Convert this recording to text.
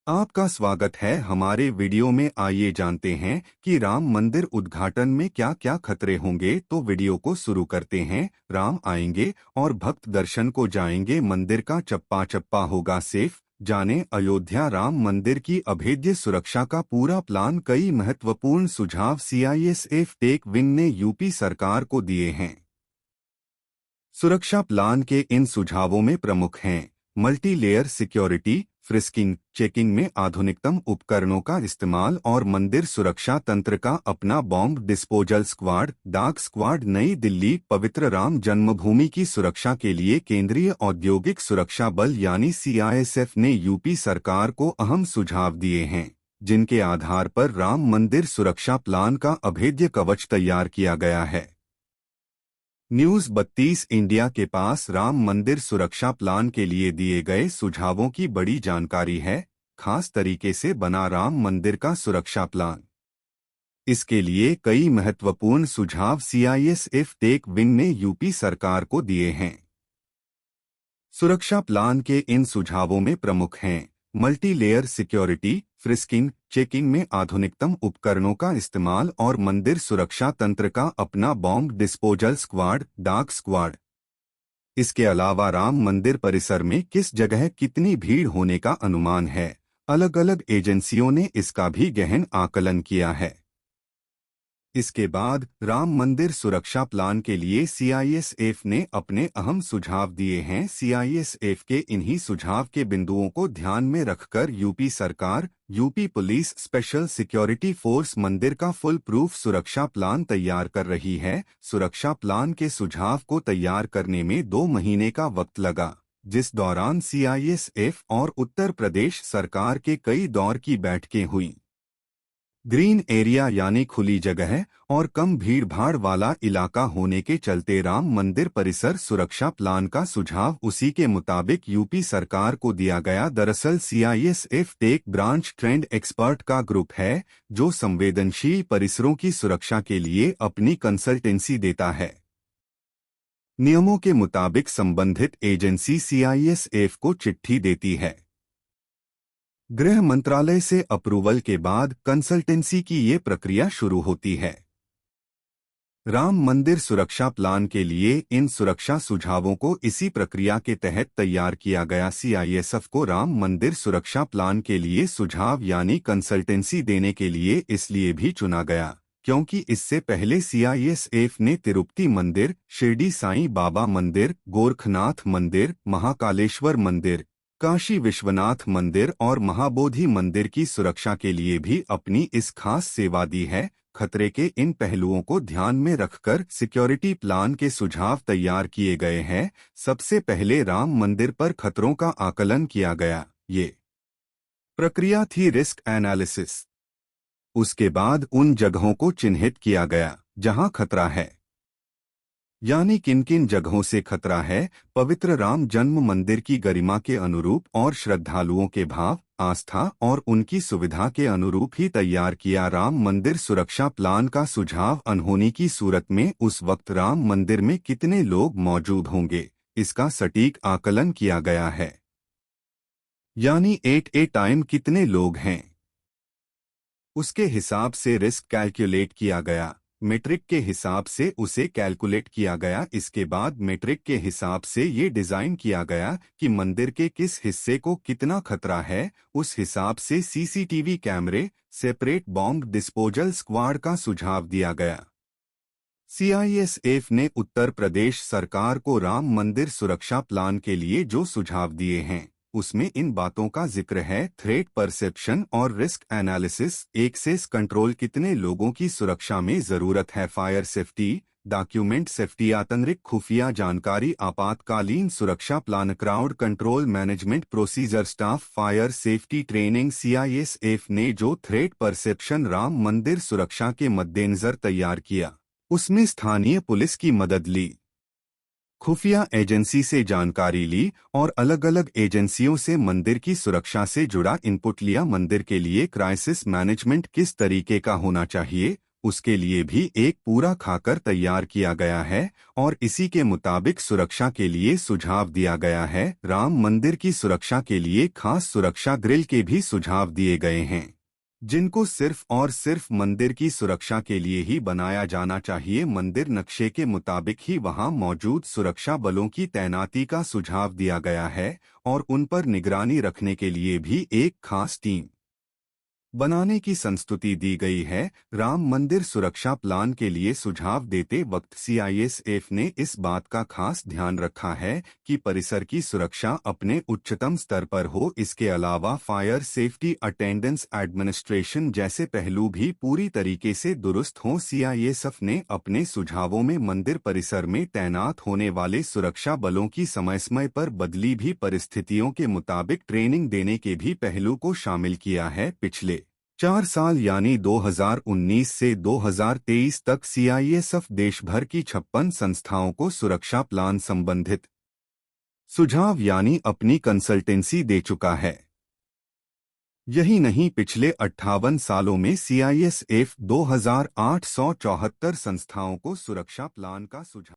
आपका स्वागत है हमारे वीडियो में। आइए जानते हैं कि राम मंदिर उद्घाटन में क्या क्या खतरे होंगे। तो वीडियो को शुरू करते हैं। राम आएंगे और भक्त दर्शन को जाएंगे, मंदिर का चप्पा चप्पा होगा सेफ। जाने अयोध्या राम मंदिर की अभेद्य सुरक्षा का पूरा प्लान। कई महत्वपूर्ण सुझाव सीआईएसएफ टेक विंग ने यूपी सरकार को दिए हैं। सुरक्षा प्लान के इन सुझावों में प्रमुख हैं multi layer security, frisking checking में आधुनिकतम उपकरणों का इस्तेमाल और मंदिर सुरक्षा तंत्र का अपना bomb disposal squad, dark squad. नई दिल्ली पवित्र राम जन्मभूमि की सुरक्षा के लिए केंद्रीय औद्योगिक सुरक्षा बल यानी सीआईएसएफ ने यूपी सरकार को अहम सुझाव दिए हैं, जिनके आधार पर राम मंदिर सुरक्षा प्लान का अभेद्य कवच तैयार किया गया है। न्यूज़ 32 इंडिया के पास राम मंदिर सुरक्षा प्लान के लिए दिए गए सुझावों की बड़ी जानकारी है। खास तरीके से बना राम मंदिर का सुरक्षा प्लान। इसके लिए कई महत्वपूर्ण सुझाव सीआईएसएफ टेक विंग ने यूपी सरकार को दिए हैं। सुरक्षा प्लान के इन सुझावों में प्रमुख हैं multi layer security, frisking checking में आधुनिकतम उपकरणों का इस्तेमाल और मंदिर सुरक्षा तंत्र का अपना bomb disposal squad, dark squad. इसके अलावा राम मंदिर परिसर में किस जगह कितनी भीड़ होने का अनुमान है, अलग अलग एजेंसियों ने इसका भी गहन आकलन किया है। इसके बाद राम मंदिर सुरक्षा प्लान के लिए सीआईएसएफ ने अपने अहम सुझाव दिए हैं। सीआईएसएफ के इन्हीं सुझाव के बिंदुओं को ध्यान में रखकर यूपी सरकार, UP police special security force मंदिर का फुल प्रूफ सुरक्षा प्लान तैयार कर रही है। सुरक्षा प्लान के सुझाव को तैयार करने में 2 महीने का वक्त लगा, जिस दौरान सीआईएसएफ और उत्तर प्रदेश सरकार के कई दौर की बैठकें हुईं। ग्रीन एरिया यानी खुली जगह और कम भीड़ भाड़ वाला इलाका होने के चलते राम मंदिर परिसर सुरक्षा प्लान का सुझाव उसी के मुताबिक यूपी सरकार को दिया गया। दरअसल CISF tech branch trend expert का ग्रुप है, जो संवेदनशील परिसरों की सुरक्षा के लिए अपनी कंसल्टेंसी देता है। नियमों के मुताबिक संबंधित एजेंसी सीआईएसएफ को चिट्ठी देती है। गृह मंत्रालय से अप्रूवल के बाद कंसल्टेंसी की ये प्रक्रिया शुरू होती है। राम मंदिर सुरक्षा प्लान के लिए इन सुरक्षा सुझावों को इसी प्रक्रिया के तहत तैयार किया गया। सीआईएसएफ को राम मंदिर सुरक्षा प्लान के लिए सुझाव यानी कंसल्टेंसी देने के लिए इसलिए भी चुना गया क्योंकि इससे पहले सीआईएसएफ ने तिरुपति मंदिर, शिरडी साईं बाबा मंदिर, गोरखनाथ मंदिर, महाकालेश्वर मंदिर, काशी विश्वनाथ मंदिर और महाबोधि मंदिर की सुरक्षा के लिए भी अपनी इस खास सेवा दी है। खतरे के इन पहलुओं को ध्यान में रखकर सिक्योरिटी प्लान के सुझाव तैयार किए गए हैं। सबसे पहले राम मंदिर पर खतरों का आकलन किया गया। ये प्रक्रिया थी रिस्क एनालिसिस। उसके बाद उन जगहों को चिन्हित किया गया जहां खतरा है, यानी किन किन जगहों से खतरा है। पवित्र राम जन्म मंदिर की गरिमा के अनुरूप और श्रद्धालुओं के भाव, आस्था और उनकी सुविधा के अनुरूप ही तैयार किया। राम मंदिर सुरक्षा प्लान का सुझाव अनहोनी की सूरत में उस वक्त राम मंदिर में कितने लोग मौजूद होंगे, इसका सटीक आकलन किया गया है। यानी एट ए टाइम कितने लोग हैं, उसके हिसाब से रिस्क कैलकुलेट किया गया। मेट्रिक के हिसाब से उसे कैलकुलेट किया गया। इसके बाद मेट्रिक के हिसाब से ये डिज़ाइन किया गया कि मंदिर के किस हिस्से को कितना खतरा है। उस हिसाब से सीसीटीवी कैमरे, सेपरेट बॉम्ब डिस्पोजल स्क्वाड का सुझाव दिया गया। सीआईएसएफ ने उत्तर प्रदेश सरकार को राम मंदिर सुरक्षा प्लान के लिए जो सुझाव दिए हैं, उसमें इन बातों का जिक्र है। थ्रेट परसेप्शन और रिस्क एनालिसिस, एक्सेस कंट्रोल, कितने लोगों की सुरक्षा में जरूरत है, फायर सेफ्टी, डॉक्यूमेंट सेफ्टी, आतंरिक खुफिया जानकारी, आपातकालीन सुरक्षा plan, crowd control management procedure, staff fire safety training. CISF ने जो थ्रेट परसेप्शन राम मंदिर सुरक्षा के मद्देनजर तैयार किया, उसमें स्थानीय पुलिस की मदद ली, खुफिया एजेंसी से जानकारी ली और अलग अलग एजेंसियों से मंदिर की सुरक्षा से जुड़ा इनपुट लिया। मंदिर के लिए क्राइसिस मैनेजमेंट किस तरीके का होना चाहिए, उसके लिए भी एक पूरा खाकर तैयार किया गया है और इसी के मुताबिक सुरक्षा के लिए सुझाव दिया गया है। राम मंदिर की सुरक्षा के लिए खास सुरक्षा ग्रिल के भी सुझाव दिए गए हैं, जिनको सिर्फ और सिर्फ मंदिर की सुरक्षा के लिए ही बनाया जाना चाहिए। मंदिर नक्शे के मुताबिक ही वहां मौजूद सुरक्षा बलों की तैनाती का सुझाव दिया गया है और उन पर निगरानी रखने के लिए भी एक खास टीम बनाने की संस्तुति दी गई है। राम मंदिर सुरक्षा प्लान के लिए सुझाव देते वक्त सीआईएसएफ ने इस बात का खास ध्यान रखा है कि परिसर की सुरक्षा अपने उच्चतम स्तर पर हो। इसके अलावा फायर सेफ्टी अटेंडेंस एडमिनिस्ट्रेशन जैसे पहलू भी पूरी तरीके से दुरुस्त हों। सीआईएसएफ ने अपने सुझावों में मंदिर परिसर में तैनात होने वाले सुरक्षा बलों की समय समय पर बदली भी परिस्थितियों के मुताबिक ट्रेनिंग देने के भी पहलू को शामिल किया है। पिछले 4 साल यानी 2019 से 2023 तक सीआईएसएफ देश भर की 56 संस्थाओं को सुरक्षा प्लान संबंधित सुझाव यानी अपनी कंसल्टेंसी दे चुका है। यही नहीं, पिछले 58 सालों में सीआईएसएफ 2874 संस्थाओं को सुरक्षा प्लान का सुझाव